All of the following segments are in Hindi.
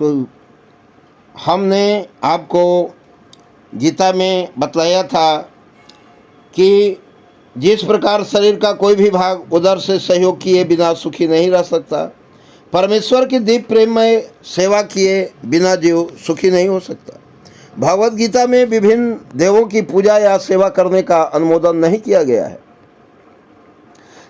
तो हमने आपको गीता में बतलाया था कि जिस प्रकार शरीर का कोई भी भाग उधर से सहयोग किए बिना सुखी नहीं रह सकता, परमेश्वर की दिव्य प्रेम में सेवा किए बिना जीव सुखी नहीं हो सकता। भगवत गीता में विभिन्न देवों की पूजा या सेवा करने का अनुमोदन नहीं किया गया है।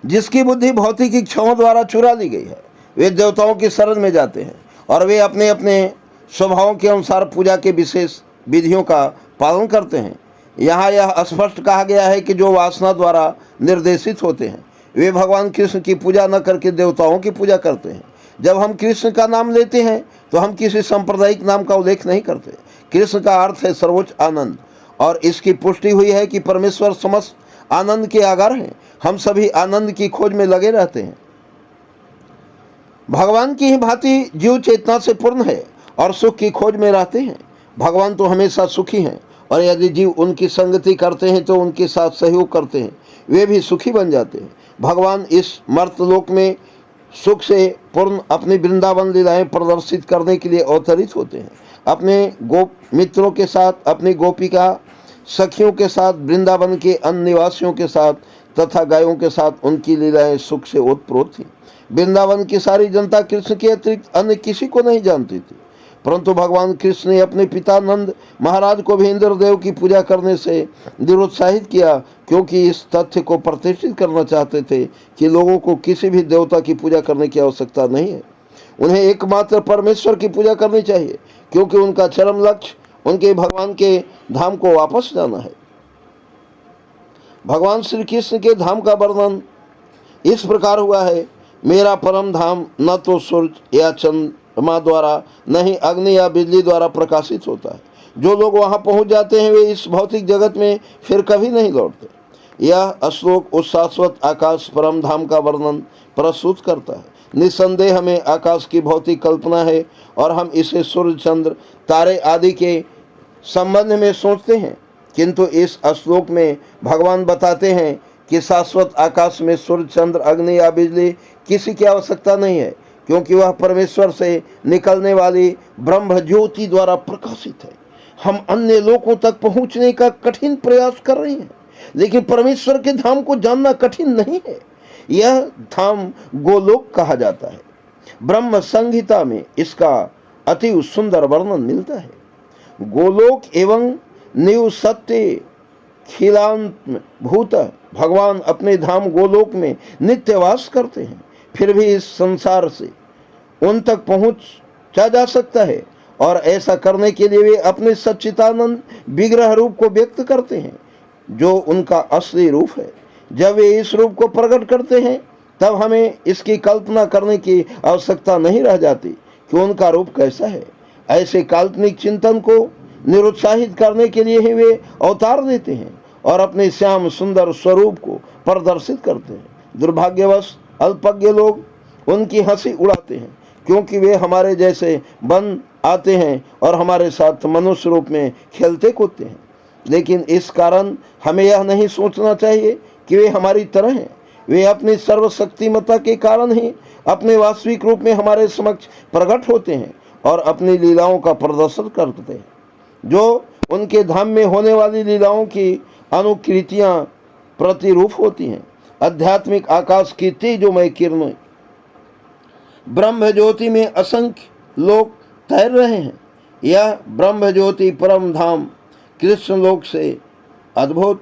जिसकी बुद्धि भौतिक इच्छाओं द्वारा चुरा ली गई है, वे देवताओं की शरण में जाते हैं और वे अपने अपने स्वभावों के अनुसार पूजा के विशेष विधियों का पालन करते हैं। यहाँ यह स्पष्ट कहा गया है कि जो वासना द्वारा निर्देशित होते हैं वे भगवान कृष्ण की पूजा न करके देवताओं की पूजा करते हैं। जब हम कृष्ण का नाम लेते हैं तो हम किसी सांप्रदायिक नाम का उल्लेख नहीं करते। कृष्ण का अर्थ है सर्वोच्च आनंद, और इसकी पुष्टि हुई है कि परमेश्वर समस्त आनंद के आगार हैं। हम सभी आनंद की खोज में लगे रहते हैं। भगवान की ही भांति जीव चेतना से पूर्ण है और सुख की खोज में रहते हैं। भगवान तो हमेशा सुखी हैं, और यदि जीव उनकी संगति करते हैं तो उनके साथ सहयोग करते हैं, वे भी सुखी बन जाते हैं। भगवान इस मर्तलोक में सुख से पूर्ण अपनी वृंदावन लीलाएं प्रदर्शित करने के लिए अवतरित होते हैं। अपने गोप मित्रों के साथ, अपनी गोपिका सखियों के साथ, वृंदावन के अन्य निवासियों के साथ तथा गायों के साथ उनकी लीलाएं सुख से ओतप्रोत थीं। वृंदावन की सारी जनता कृष्ण के अतिरिक्त अन्य किसी को नहीं जानती थी, परंतु भगवान कृष्ण ने अपने पिता नंद महाराज को भी इंद्रदेव की पूजा करने से निरुत्साहित किया, क्योंकि इस तथ्य को प्रतिष्ठित करना चाहते थे कि लोगों को किसी भी देवता की पूजा करने की आवश्यकता नहीं है। उन्हें एकमात्र परमेश्वर की पूजा करनी चाहिए, क्योंकि उनका चरम लक्ष्य उनके भगवान के धाम को वापस जाना है। भगवान श्री कृष्ण के धाम का वर्णन इस प्रकार हुआ है, मेरा परम धाम न तो सूर्य या चंद्रमा द्वारा, न ही अग्नि या बिजली द्वारा प्रकाशित होता है। जो लोग वहां पहुंच जाते हैं वे इस भौतिक जगत में फिर कभी नहीं लौटते। यह श्लोक उस शाश्वत आकाश परम धाम का वर्णन प्रस्तुत करता है। निस्संदेह हमें आकाश की भौतिक कल्पना है और हम इसे सूर्य, चंद्र, तारे आदि के संबंध में सोचते हैं, किंतु इस श्लोक में भगवान बताते हैं कि शाश्वत आकाश में सूर्य, चंद्र, अग्नि या बिजली किसी की आवश्यकता नहीं है, क्योंकि वह परमेश्वर से निकलने वाली ब्रह्म ज्योति द्वारा प्रकाशित है। हम अन्य लोकों तक पहुंचने का कठिन प्रयास कर रहे हैं, लेकिन परमेश्वर के धाम को जानना कठिन नहीं है। यह धाम गोलोक कहा जाता है। ब्रह्म संहिता में इसका अति सुंदर वर्णन मिलता है। गोलोक एवं निव सत्य खिलांत भूत, भगवान अपने धाम गोलोक में नित्य वास करते हैं, फिर भी इस संसार से उन तक पहुंचा जा सकता है, और ऐसा करने के लिए वे अपने सच्चिदानंद विग्रह रूप को व्यक्त करते हैं, जो उनका असली रूप है। जब वे इस रूप को प्रकट करते हैं तब हमें इसकी कल्पना करने की आवश्यकता नहीं रह जाती कि उनका रूप कैसा है। ऐसे काल्पनिक चिंतन को निरुत्साहित करने के लिए ही वे अवतार देते हैं और अपने श्याम सुंदर स्वरूप को प्रदर्शित करते हैं। दुर्भाग्यवश अल्पज्ञ लोग उनकी हंसी उड़ाते हैं, क्योंकि वे हमारे जैसे बन आते हैं और हमारे साथ मनुष्य रूप में खेलते कूदते हैं। लेकिन इस कारण हमें यह नहीं सोचना चाहिए कि वे हमारी तरह हैं। वे अपनी सर्वशक्तिमत्ता के कारण ही अपने वास्तविक रूप में हमारे समक्ष प्रकट होते हैं और अपनी लीलाओं का प्रदर्शन करते हैं, जो उनके धाम में होने वाली लीलाओं की अनुकृतियां प्रतिरूप होती हैं। आध्यात्मिक आकाश की तेजोमय किरणें ब्रह्म ज्योति में असंख्य लोग तैर रहे हैं। यह ब्रह्म ज्योति परम धाम कृष्ण लोक से अद्भुत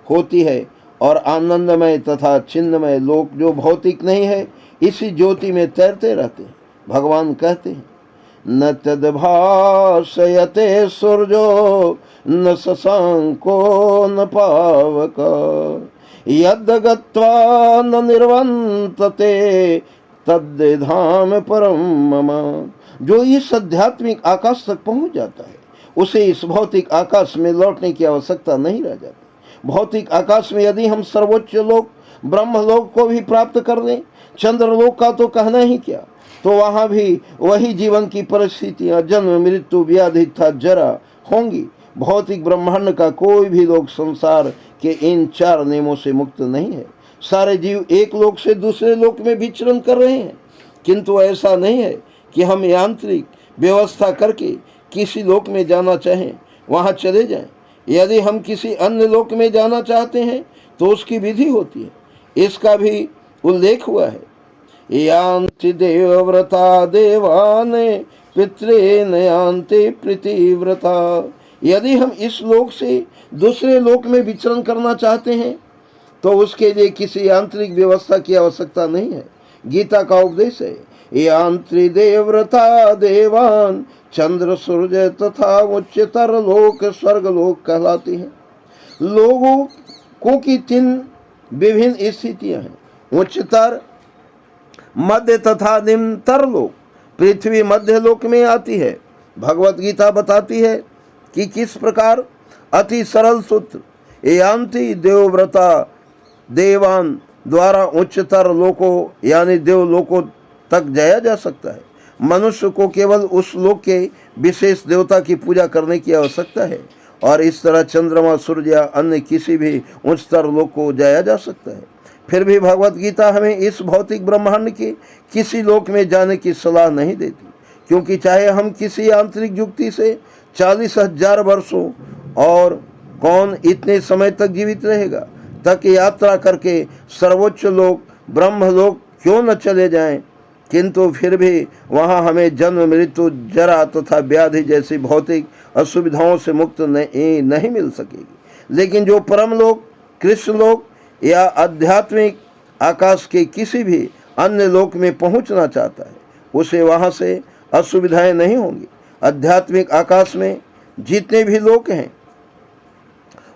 होती है, और आनंदमय तथा चिन्हमय लोक जो भौतिक नहीं है इसी ज्योति में तैरते रहते हैं। भगवान कहते हैं, न तद्भासयते सूर्यो न शशांको न पावक यद् गत्वा न निर्वंतते तद्धाम परम मम। जो इस आध्यात्मिक आकाश तक पहुंच जाता है उसे इस भौतिक आकाश में लौटने की आवश्यकता नहीं रह जाती। भौतिक आकाश में यदि हम सर्वोच्च लोक ब्रह्मलोक को भी प्राप्त कर लें, चंद्रलोक का तो कहना ही क्या, तो वहाँ भी वही जीवन की परिस्थितियाँ, जन्म, मृत्यु, व्याधि तथा जरा होंगी। भौतिक ब्रह्मांड का कोई भी लोक संसार के इन चार नियमों से मुक्त नहीं है। सारे जीव एक लोक से दूसरे लोक में विचरण कर रहे हैं, किंतु ऐसा नहीं है कि हम यांत्रिक व्यवस्था करके किसी लोक में जाना चाहें वहाँ चले जाएं। यदि हम किसी अन्य लोक में जाना चाहते हैं तो उसकी विधि होती है, इसका भी उल्लेख हुआ है। यान्ति देवव्रता देवाने पितरे नयांति प्रीतिव्रता। यदि हम इस लोक से दूसरे लोक में विचरण करना चाहते हैं तो उसके लिए किसी आंतरिक व्यवस्था की आवश्यकता नहीं है। गीता का उपदेश है, यांत्रि देवव्रता देवान चंद्र सूर्य तथा उच्चतर लोक स्वर्ग लोक कहलाती हैं। लोगों को की 3 विभिन्न स्थितियां हैं, उच्चतर, मध्य तथा निम्नतर लोक। पृथ्वी मध्य लोक में आती है। भगवत गीता बताती है कि किस प्रकार अति सरल सूत्र यांति देवव्रता देवान द्वारा उच्चतर लोकों यानी देवलोकों तक जाया जा सकता है। मनुष्य को केवल उस लोक के विशेष देवता की पूजा करने की आवश्यकता है और इस तरह चंद्रमा, सूर्य या अन्य किसी भी उच्चतर लोक को जाया जा सकता है। फिर भी भगवत गीता हमें इस भौतिक ब्रह्मांड के किसी लोक में जाने की सलाह नहीं देती, क्योंकि चाहे हम किसी आंतरिक युक्ति से 40,000 वर्षों और कौन इतने समय तक जीवित रहेगा तक यात्रा करके सर्वोच्च लोक ब्रह्मलोक क्यों न चले जाएं, किंतु फिर भी वहाँ हमें जन्म, मृत्यु, जरा तथा व्याधि जैसी भौतिक असुविधाओं से मुक्त नहीं मिल सकेगी। लेकिन जो परम लोक, कृष्ण लोक या आध्यात्मिक आकाश के किसी भी अन्य लोक में पहुँचना चाहता है उसे वहाँ से असुविधाएं नहीं होंगी। आध्यात्मिक आकाश में जितने भी लोक हैं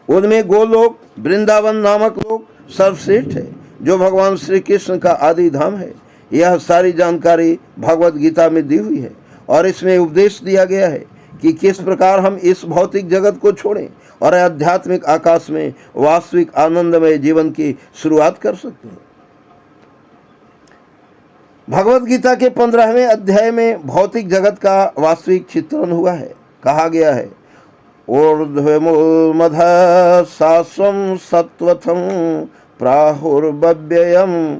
उनमें गोलोक, वृंदावन नामक लोक सर्वश्रेष्ठ है, जो भगवान श्री कृष्ण का आदि धाम है। यह सारी जानकारी भगवत गीता में दी हुई है और इसमें उपदेश दिया गया है कि किस प्रकार हम इस भौतिक जगत को छोड़ें और आध्यात्मिक आकाश में वास्तविक आनंदमय जीवन की शुरुआत कर सकते हैं। भगवत गीता के 15वें अध्याय में भौतिक जगत का वास्तविक चित्रण हुआ है। कहा गया है, ऊर्ध्वमूलमध शाश्वं सत्वथं प्राहुर्व्ययम्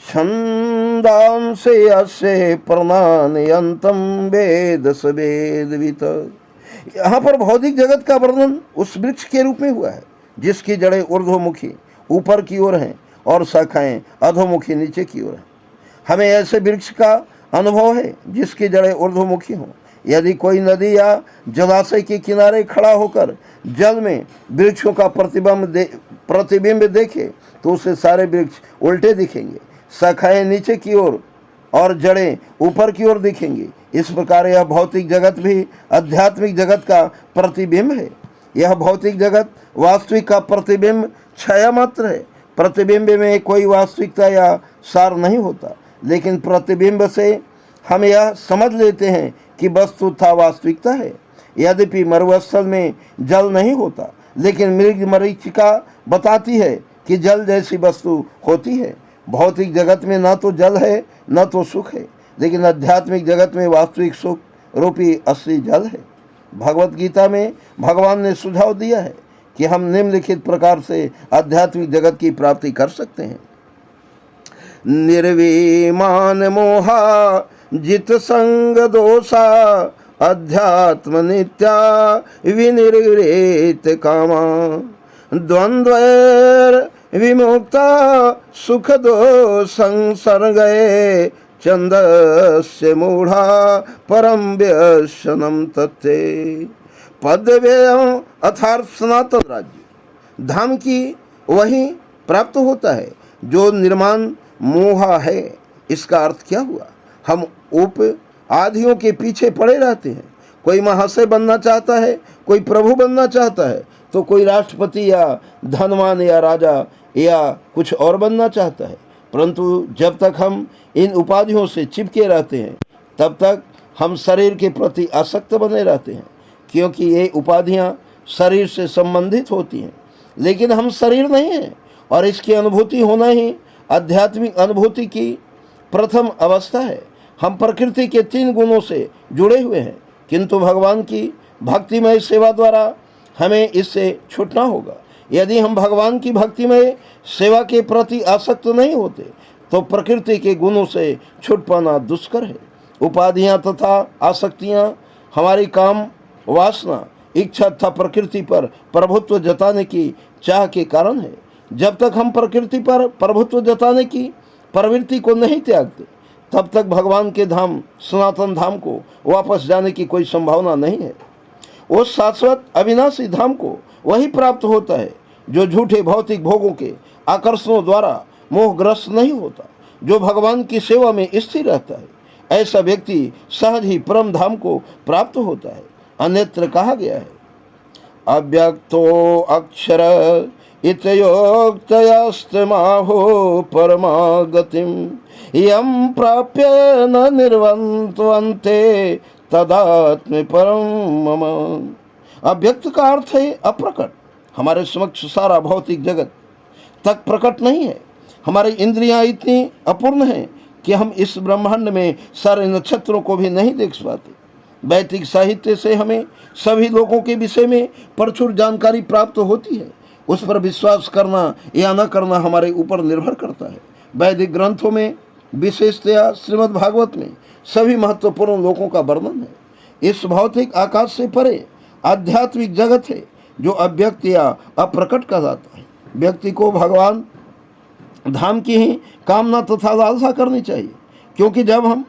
छंदांसे अस्य प्रमाणयन्तं वेद स वेदवित्। यहाँ पर भौतिक जगत का वर्णन उस वृक्ष के रूप में हुआ है जिसकी जड़ें ऊर्ध्वमुखी ऊपर की ओर हैं और शाखाएं अधोमुखी नीचे की ओर हैं। हमें ऐसे वृक्ष का अनुभव है जिसकी जड़ें ऊर्ध्वमुखी हों। यदि कोई नदी या जलाशय के किनारे खड़ा होकर जल में वृक्षों का प्रतिबिंब देखे तो उसे सारे वृक्ष उल्टे दिखेंगे, शाखाएं नीचे की ओर और जड़ें ऊपर की ओर दिखेंगी। इस प्रकार यह भौतिक जगत भी आध्यात्मिक जगत का प्रतिबिंब है। यह भौतिक जगत वास्तविक का प्रतिबिंब छाया मात्र है। प्रतिबिंब में कोई वास्तविकता या सार नहीं होता, लेकिन प्रतिबिंब से हम यह समझ लेते हैं कि वस्तुतः वास्तविकता है। यद्यपि मरुस्थल में जल नहीं होता, लेकिन मृग मरीचिका बताती है कि जल जैसी वस्तु होती है। भौतिक जगत में न तो जल है न तो सुख है, लेकिन आध्यात्मिक जगत में वास्तविक सुख रूपी असली जल है। भगवत गीता में भगवान ने सुझाव दिया है कि हम निम्नलिखित प्रकार से आध्यात्मिक जगत की प्राप्ति कर सकते हैं। निर्विमान मोहा जित संग दोषा अध्यात्म नित्या विनिर्वृत कामा द्वंद्वैर विमुक्ता सुख दो संसर्गये चंदस्य मूढ़ा परम व्यसनम तत्ते। पदव्ययम अर्थात सनातन राज्य धाम की वही प्राप्त होता है जो निर्माण मोहा है। इसका अर्थ क्या हुआ? हम उप आधियों के पीछे पड़े रहते हैं। कोई महाशय बनना चाहता है, कोई प्रभु बनना चाहता है, तो कोई राष्ट्रपति या धनवान या राजा या कुछ और बनना चाहता है। परंतु जब तक हम इन उपाधियों से चिपके रहते हैं तब तक हम शरीर के प्रति आसक्त बने रहते हैं, क्योंकि ये उपाधियां शरीर से संबंधित होती हैं। लेकिन हम शरीर नहीं हैं और इसकी अनुभूति होना ही आध्यात्मिक अनुभूति की प्रथम अवस्था है। हम प्रकृति के 3 गुणों से जुड़े हुए हैं, किंतु भगवान की भक्तिमय सेवा द्वारा हमें इससे छूटना होगा। यदि हम भगवान की भक्तिमय सेवा के प्रति आसक्त नहीं होते तो प्रकृति के गुणों से छूट पाना दुष्कर है। उपाधियां तथा आसक्तियां हमारी काम वासना, इच्छा तथा प्रकृति पर प्रभुत्व जताने की चाह के कारण है। जब तक हम प्रकृति पर प्रभुत्व जताने की प्रवृत्ति को नहीं त्यागते, तब तक भगवान के धाम सनातन धाम को वापस जाने की कोई संभावना नहीं है। उस शाश्वत अविनाशी धाम को वही प्राप्त होता है जो झूठे भौतिक भोगों के आकर्षणों द्वारा मोहग्रस्त नहीं होता, जो भगवान की सेवा में स्थिर रहता है। ऐसा व्यक्ति सहज ही परम धाम को प्राप्त होता है। अन्यत्र कहा गया है, अव्यक्तो अक्षर इतयोक्तयस्तमाहो परमागतिम यम प्राप्य न निर्वंतवन्ते तदात्म परम मम। अव्यक्त का अर्थ है अप्रकट। हमारे समक्ष सारा भौतिक जगत तक प्रकट नहीं है। हमारी इंद्रियां इतनी अपूर्ण हैं कि हम इस ब्रह्मांड में सारे नक्षत्रों को भी नहीं देख पाते। वैदिक साहित्य से हमें सभी लोगों के विषय में प्रचुर जानकारी प्राप्त होती है। उस पर विश्वास करना या न करना हमारे ऊपर निर्भर करता है। वैदिक ग्रंथों में विशेषतया श्रीमद् भागवत में सभी महत्वपूर्ण लोगों का वर्णन है। इस भौतिक आकाश से परे आध्यात्मिक जगत है जो अव्यक्त या अप्रकट कहलाता है। व्यक्ति को भगवान धाम की ही कामना तथा लालसा करनी चाहिए, क्योंकि जब हम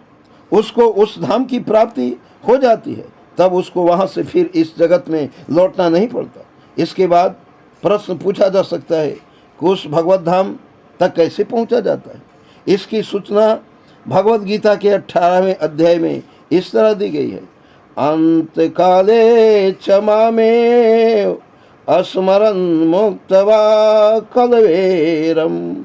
उसको उस धाम की प्राप्ति हो जाती है तब उसको वहाँ से फिर इस जगत में लौटना नहीं पड़ता। इसके बाद प्रश्न पूछा जा सकता है कि उस भगवत धाम तक कैसे पहुँचा जाता है। इसकी सूचना भगवत गीता के 18वें अध्याय में इस तरह दी गई है, अंत काले क्षमा में अस्मरन मुक्तवा कलवेरम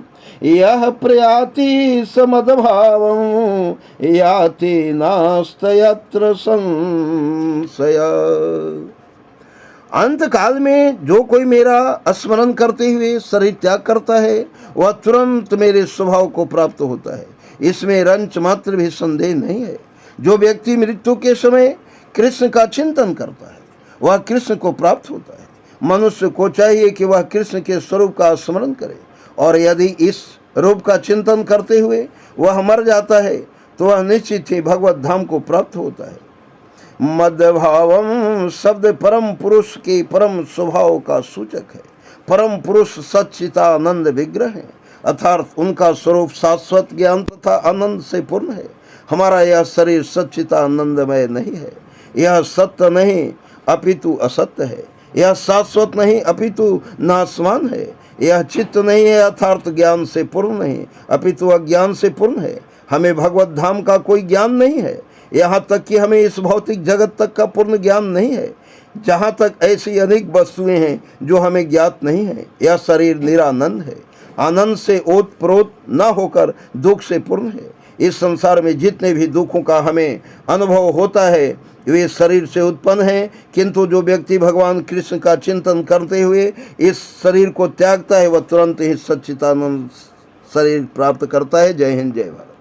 यह प्रयाति समद्भावं याति नास्तयत्र संशय। अंत काल में जो कोई मेरा स्मरण करते हुए शरीर त्याग करता है वह तुरंत मेरे स्वभाव को प्राप्त होता है। इसमें रंच मात्र भी संदेह नहीं है। जो व्यक्ति मृत्यु के समय कृष्ण का चिंतन करता है वह कृष्ण को प्राप्त होता है। मनुष्य को चाहिए कि वह कृष्ण के स्वरूप का स्मरण करे, और यदि इस रूप का चिंतन करते हुए वह मर जाता है तो वह निश्चित ही भगवत धाम को प्राप्त होता है। मद्भावम शब्द परम पुरुष के परम स्वभाव का सूचक है। परम पुरुष सच्चिदानंद विग्रह है, अर्थात उनका स्वरूप शाश्वत ज्ञान तथा आनंद से पूर्ण है। हमारा यह शरीर सच्चिदानंदमय नहीं है, यह सत्य नहीं अपितु असत्य है, यह शाश्वत नहीं अपितु नाशवान है, यह चित्त नहीं है अर्थात ज्ञान से पूर्ण नहीं अपितु अज्ञान से पूर्ण है। हमें भगवत धाम का कोई ज्ञान नहीं है, यहाँ तक कि हमें इस भौतिक जगत तक का पूर्ण ज्ञान नहीं है। जहाँ तक ऐसी अनेक वस्तुएं हैं जो हमें ज्ञात नहीं है। यह शरीर निरानंद है, आनंद से ओतप्रोत न होकर दुख से पूर्ण है। इस संसार में जितने भी दुखों का हमें अनुभव होता है वे शरीर से उत्पन्न हैं, किंतु जो व्यक्ति भगवान कृष्ण का चिंतन करते हुए इस शरीर को त्यागता है वह तुरंत ही सच्चिदानंद शरीर प्राप्त करता है। जय हिंद, जय भारत।